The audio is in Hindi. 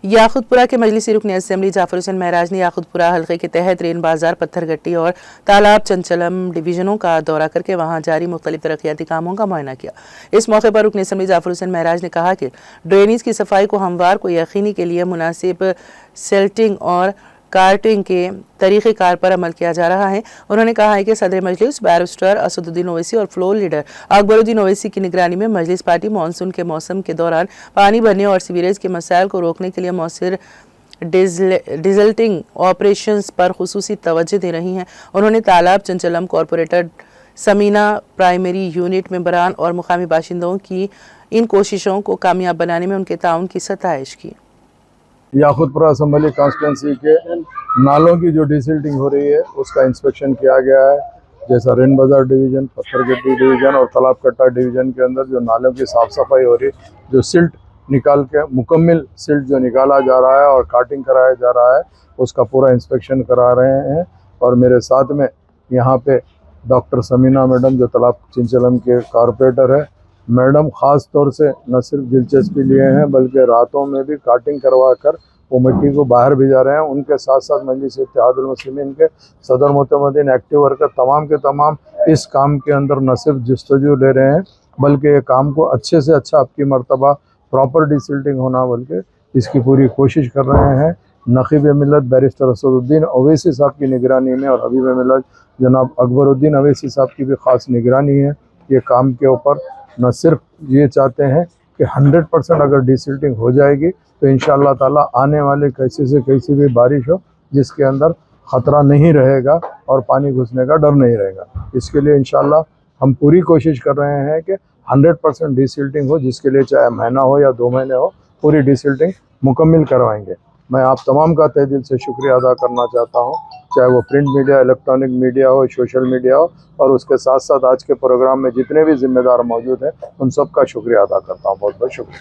याकुतपुरा के मजलिसी रुकन असेंबली जाफर हुसैन महराज ने याकुतपुरा हल्के के तहत रेन बाजार, पत्थरगट्टी और तालाब चंचलम डिवीजनों का दौरा करके वहां जारी मुख्तलिफ तरक्याती कामों का मुआयना किया। इस मौके पर रुकन असेंबली जाफर हुसैन महराज ने कहा कि ड्रेनेज की सफाई को हमवार को यकीनी के लिए मुनासिब सेल्टिंग और कार्टिंग के तरीक़ेकार पर अमल किया जा रहा है। उन्होंने कहा है कि सदर मजलिस बैरिस्टर असदुद्दीन ओवैसी और फ्लोर लीडर अकबरुद्दीन ओवैसी की निगरानी में मजलिस पार्टी मानसून के मौसम के दौरान पानी भरने और सीवरेज के मसाइल को रोकने के लिए मौसर डिजल्टिंग ऑपरेशंस पर खुसूसी तवज्जो दे रही हैं। उन्होंने तालाब चंचलम कॉरपोरेटर समीना प्राइमरी यूनिट मेंबरान और मुकामी बाशिंदों की इन कोशिशों को कामयाब बनाने में उनके ताउन की सताइश की। याकुतपुरा असम्बली कॉन्स्टिट्यूंसी के नालों की जो डिसिल्टिंग हो रही है उसका इंस्पेक्शन किया गया है। जैसा रेन बाजार डिवीज़न, पत्थरगट्टी डिवीज़न और तालाब कट्टा डिवीज़न के अंदर जो नालों की साफ़ सफाई हो रही है, जो सिल्ट निकाल के मुकम्मल सिल्ट जो निकाला जा रहा है और काटिंग कराया जा रहा है, उसका पूरा इंस्पेक्शन करा रहे हैं। और मेरे साथ में यहाँ पे डॉक्टर समीना मैडम जो तालाब चंचलम के कॉरपोरेटर है, मैडम ख़ास तौर से न सिर्फ दिलचस्पी लिए हैं बल्कि रातों में भी काटिंग करवा कर वो मिट्टी को बाहर भिजा रहे हैं। उनके साथ साथ मजलिस इत्तेहादुल मुस्लिमीन के सदर मोतमदीन एक्टिव वर्कर तमाम के तमाम इस काम के अंदर न सिर्फ जस्तजू ले रहे हैं बल्कि ये काम को अच्छे से अच्छा आपकी मर्तबा प्रॉपर डिसिल्टिंग होना बल्कि इसकी पूरी कोशिश कर रहे हैं। नकीब मिलत बैरिस्टर असदुद्दीन ओवैसी साहब की निगरानी में और हबीब मिलत जनाब अकबरुद्दीन ओवैसी साहब की भी ख़ास निगरानी है। ये काम के ऊपर न सिर्फ ये चाहते हैं कि 100% अगर डिसिल्टिंग हो जाएगी तो इंशाअल्लाह ताला आने वाले कैसे से कैसी भी बारिश हो जिसके अंदर ख़तरा नहीं रहेगा और पानी घुसने का डर नहीं रहेगा। इसके लिए इंशाअल्लाह हम पूरी कोशिश कर रहे हैं कि 100% डिसिल्टिंग हो, जिसके लिए चाहे महीना हो या 2 महीने हो, पूरी डिसिल्टिंग मुकम्मल करवाएंगे। मैं आप तमाम का तहे दिल से शुक्रिया अदा करना चाहता हूँ, चाहे वो प्रिंट मीडिया, इलेक्ट्रॉनिक मीडिया हो, सोशल मीडिया हो, और उसके साथ साथ आज के प्रोग्राम में जितने भी जिम्मेदार मौजूद हैं उन सब का शुक्रिया अदा करता हूँ। बहुत बहुत शुक्रिया।